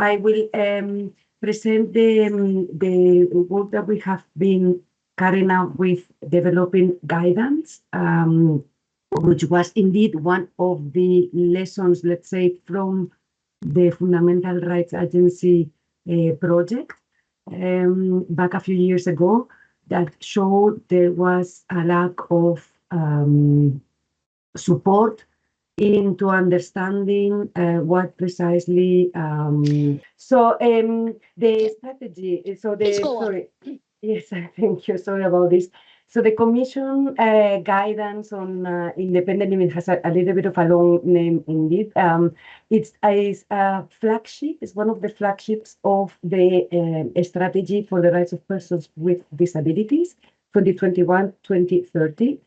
I will present the work that we have been carrying out with developing guidance, which was indeed one of the lessons, let's say, from the Fundamental Rights Agency project back a few years ago, that showed there was a lack of support into understanding what precisely. The strategy. Sorry. Yes, thank you. Sorry about this. So the Commission guidance on independent living has a little bit of a long name indeed. It's a flagship. It's one of the flagships of the strategy for the rights of persons with disabilities, 2021-2030.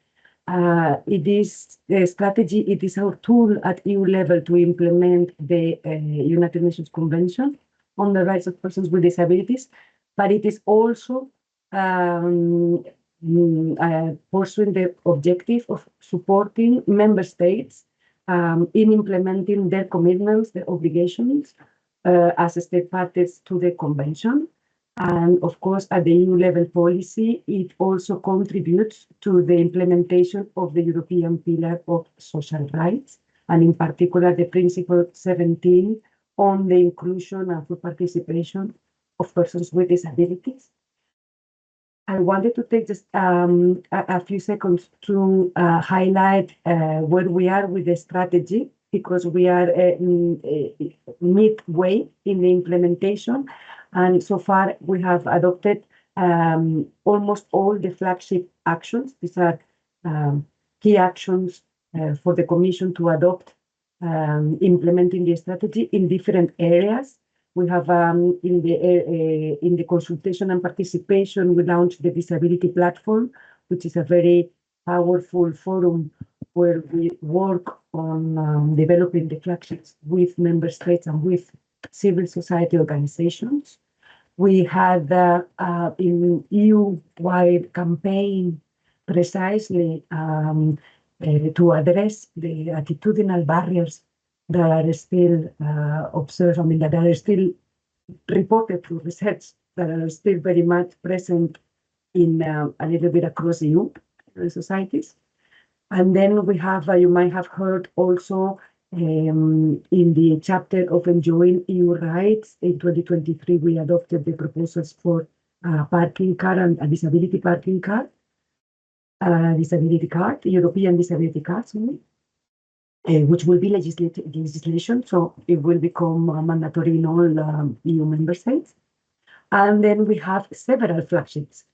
It is a strategy. It is our tool at EU level to implement the United Nations Convention on the Rights of Persons with Disabilities, but it is also pursuing the objective of supporting member states in implementing their commitments, their obligations as state parties to the convention. And of course, at the EU level policy, it also contributes to the implementation of the European Pillar of Social Rights, and in particular, the Principle 17 on the inclusion and full participation of persons with disabilities. I wanted to take just a few seconds to highlight where we are with the strategy, because we are midway in the implementation. And so far, we have adopted almost all the flagship actions. These are key actions for the Commission to adopt, implementing the strategy in different areas. We have in the consultation and participation, we launched the Disability Platform, which is a very powerful forum where we work on developing the flagships with member states and with civil society organizations. We had an EU-wide campaign precisely to address the attitudinal barriers that are still observed, that are still reported through research, that are still very much present in a little bit across EU societies. And then we have, you might have heard also, in the chapter of enjoying EU rights, in 2023, we adopted the proposals for a parking card and a disability parking card, European disability card, which will be legislation, so it will become mandatory in all EU member states. And then we have several flagships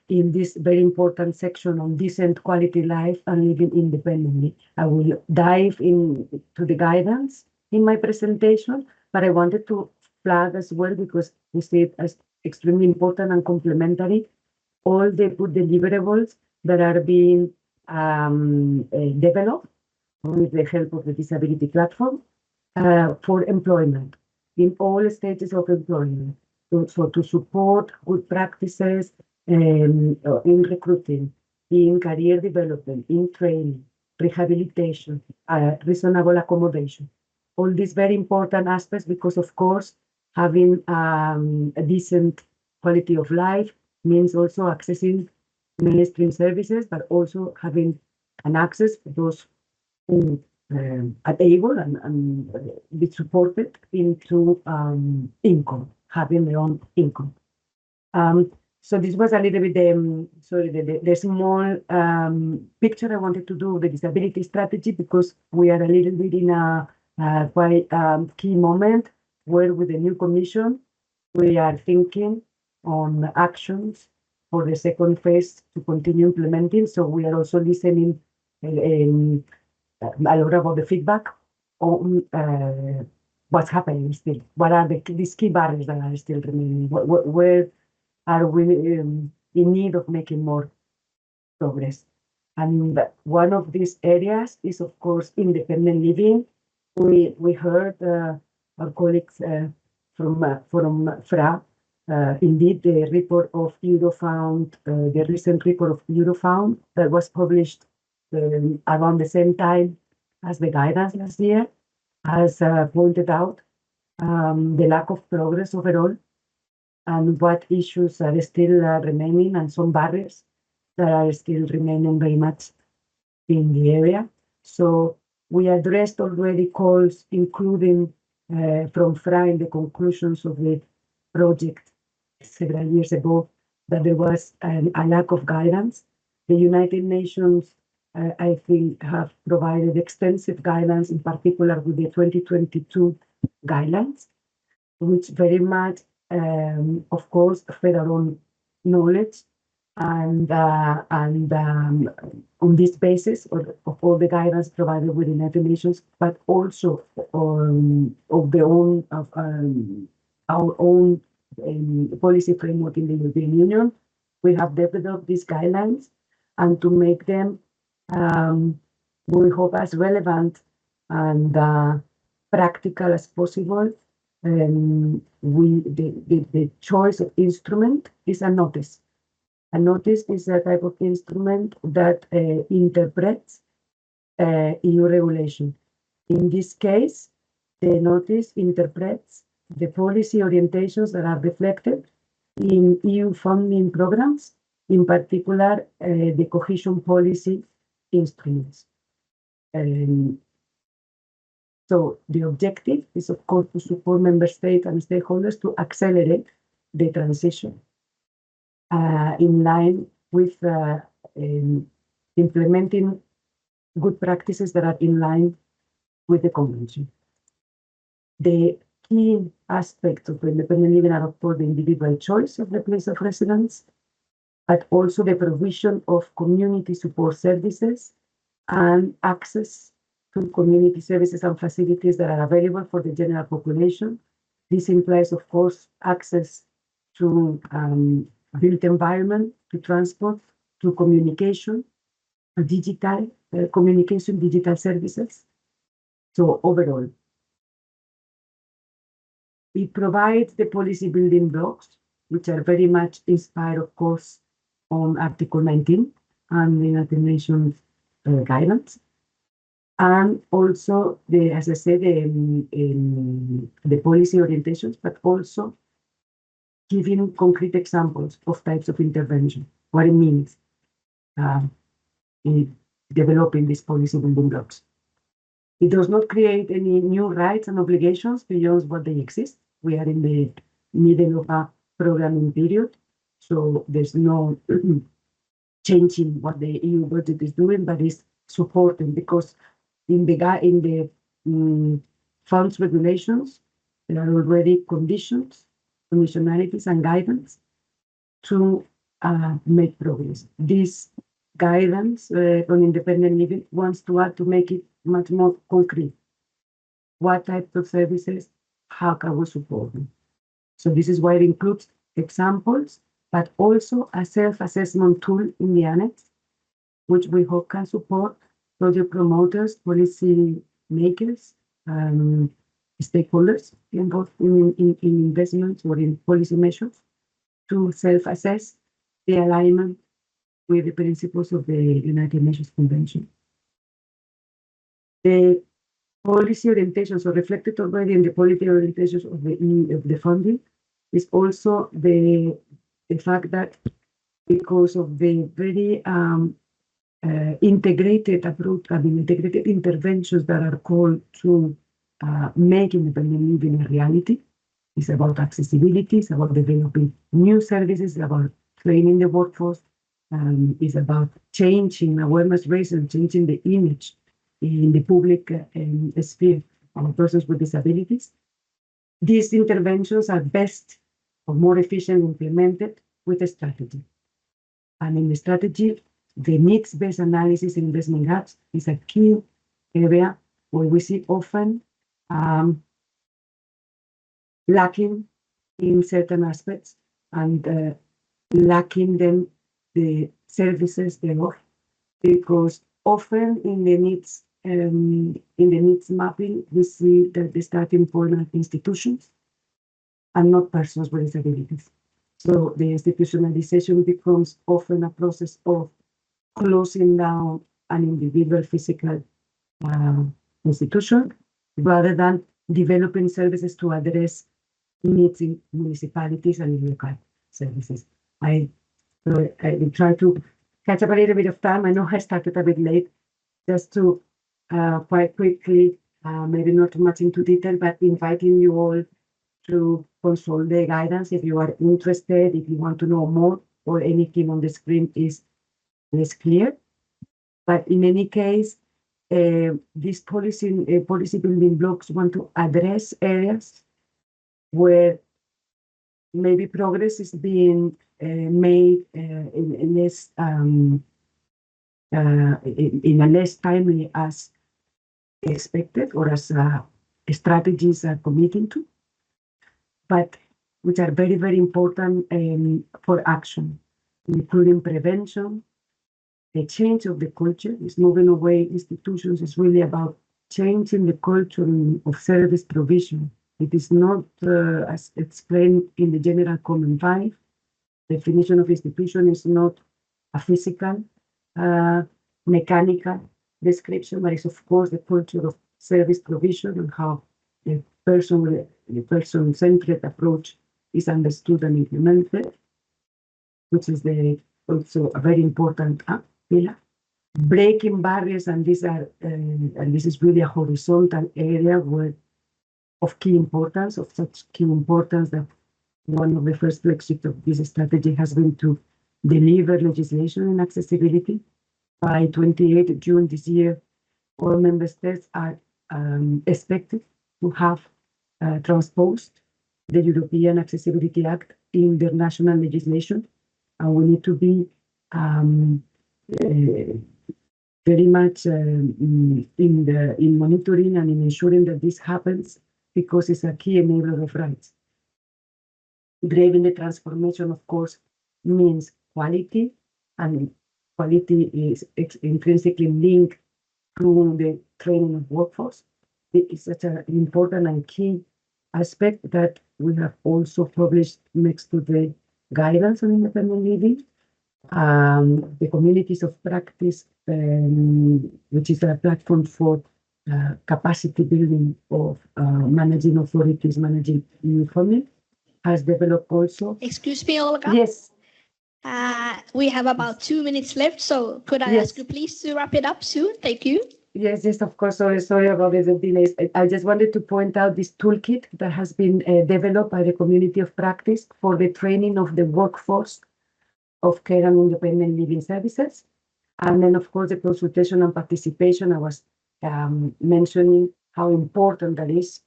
in this very important section on decent quality life and living independently. I will dive into the guidance in my presentation, but I wanted to flag as well, because we see it as extremely important and complementary, all the good deliverables that are being developed with the help of the Disability Platform for employment in all stages of employment. So to support good practices in recruiting, in career development, in training, rehabilitation, reasonable accommodation. All these very important aspects, because of course, having a decent quality of life means also accessing mainstream services, but also having an access for those who are able and be supported into income, having their own income. So this was a little bit the small picture I wanted to do of the disability strategy, because we are a little bit in a quite key moment where, with the new Commission, we are thinking on actions for the second phase to continue implementing. So we are also listening a lot about the feedback on what's happening still. What are these key barriers that are still remaining? Where are we in need of making more progress? And one of these areas is, of course, independent living. We heard our colleagues from FRA, indeed, the report of Eurofound, the recent report of Eurofound that was published around the same time as the guidance last year, has pointed out the lack of progress overall, and what issues are still remaining, and some barriers that are still remaining very much in the area. So we addressed already calls, including from FRA in the conclusions of the project several years ago, that there was a lack of guidance. The United Nations, I think, have provided extensive guidance, in particular with the 2022 guidelines, which very much, of course, fed our own knowledge, and on this basis of all the guidance provided with the United Nations, but also of our own policy framework in the European Union, we have developed these guidelines, and to make them, we hope, as relevant and practical as possible. The choice of instrument is a notice. A notice is a type of instrument that interprets EU regulation. In this case, the notice interprets the policy orientations that are reflected in EU funding programs, in particular the cohesion policy instruments. So the objective is, of course, to support member states and stakeholders to accelerate the transition in line with implementing good practices that are in line with the convention. The key aspects of independent living are, of course, the individual choice of the place of residence, but also the provision of community support services and access to community services and facilities that are available for the general population. This implies, of course, access to built environment, to transport, to communication, digital communication, digital services. So overall, it provides the policy building blocks, which are very much inspired, of course, on Article 19 and the United Nations guidance. And also, as I said, the policy orientations, but also giving concrete examples of types of intervention, what it means in developing these policy building blocks. It does not create any new rights and obligations beyond what they exist. We are in the middle of a programming period, so there's no changing what the EU budget is doing, but it's supporting, because in the funds regulations, there are already conditions, conditionalities, and guidance to make progress. This guidance on independent living wants to add to make it much more concrete. What types of services, how can we support them? So this is why it includes examples, but also a self-assessment tool in the annex, which we hope can support project promoters, policy makers, stakeholders involved in investments or in policy measures to self-assess the alignment with the principles of the United Nations Convention. The policy orientations, so reflected already in the policy orientations of the funding, is also the fact that because of the very integrated approach, integrated interventions that are called to make independent living a reality. It's about accessibility, it's about developing new services, it's about training the workforce, it's about changing awareness raising and changing the image in the public sphere of persons with disabilities. These interventions are best or more efficiently implemented with a strategy. And in the strategy, the needs-based analysis in investment gaps is a key area where we see often lacking in certain aspects and lacking then the services thereof, because often in the needs mapping, we see that the starting point are institutions and not persons with disabilities. So the institutionalization becomes often a process of closing down an individual physical institution rather than developing services to address needs in municipalities and in local services. I will try to catch up a little bit of time. I know I started a bit late, just to quite quickly, maybe not too much into detail, but inviting you all to consult the guidance if you are interested, if you want to know more, or anything on the screen is less clear. But in any case, these policy building blocks want to address areas where maybe progress is being made in less in a less timely as expected, or as strategies are committing to, but which are very, very important for action, including prevention. The change of the culture is moving away. Institutions is really about changing the culture of service provision. It is not, as explained in the General Common 5, definition of institution is not a physical, mechanical description, but it's of course the culture of service provision and how the person-centered approach is understood and implemented, which is also a very important pillar. Breaking barriers, and these are and this is really a horizontal area of key importance, of such key importance that one of the first flagships of this strategy has been to deliver legislation in accessibility. By 28 June this year, all member states are expected to have transposed the European Accessibility Act in their national legislation, and we need to be very much in monitoring and in ensuring that this happens, because it's a key enabler of rights. Driving the transformation, of course, means quality, and quality is intrinsically linked to the training of workforce. It is such an important and key aspect that we have also published next to the guidance on independent living. The communities of practice, which is a platform for capacity building of managing authorities, managing EU funding, has developed also. Excuse me, Olga. Yes. We have about 2 minutes left, so could I ask you please to wrap it up soon? Thank you. Yes, of course. Sorry about the delays. I just wanted to point out this toolkit that has been developed by the community of practice for the training of the workforce of care and independent living services. And then, of course, the consultation and participation. I was mentioning how important that is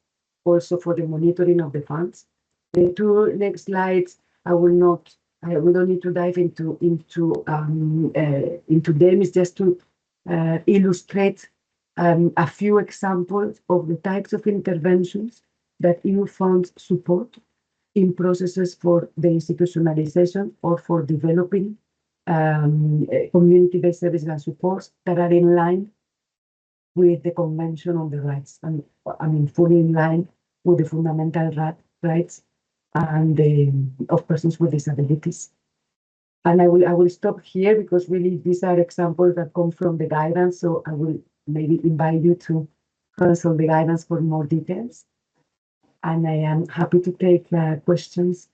also for the monitoring of the funds. The two next slides, we don't need to dive into them. It's just to illustrate a few examples of the types of interventions that EU funds support in processes for the institutionalization or for developing community-based services and supports that are in line with the Convention on the Rights, and I mean fully in line with the fundamental rights and of persons with disabilities. And I will stop here, because really these are examples that come from the guidance. So I will maybe invite you to consult the guidance for more details. And I am happy to take questions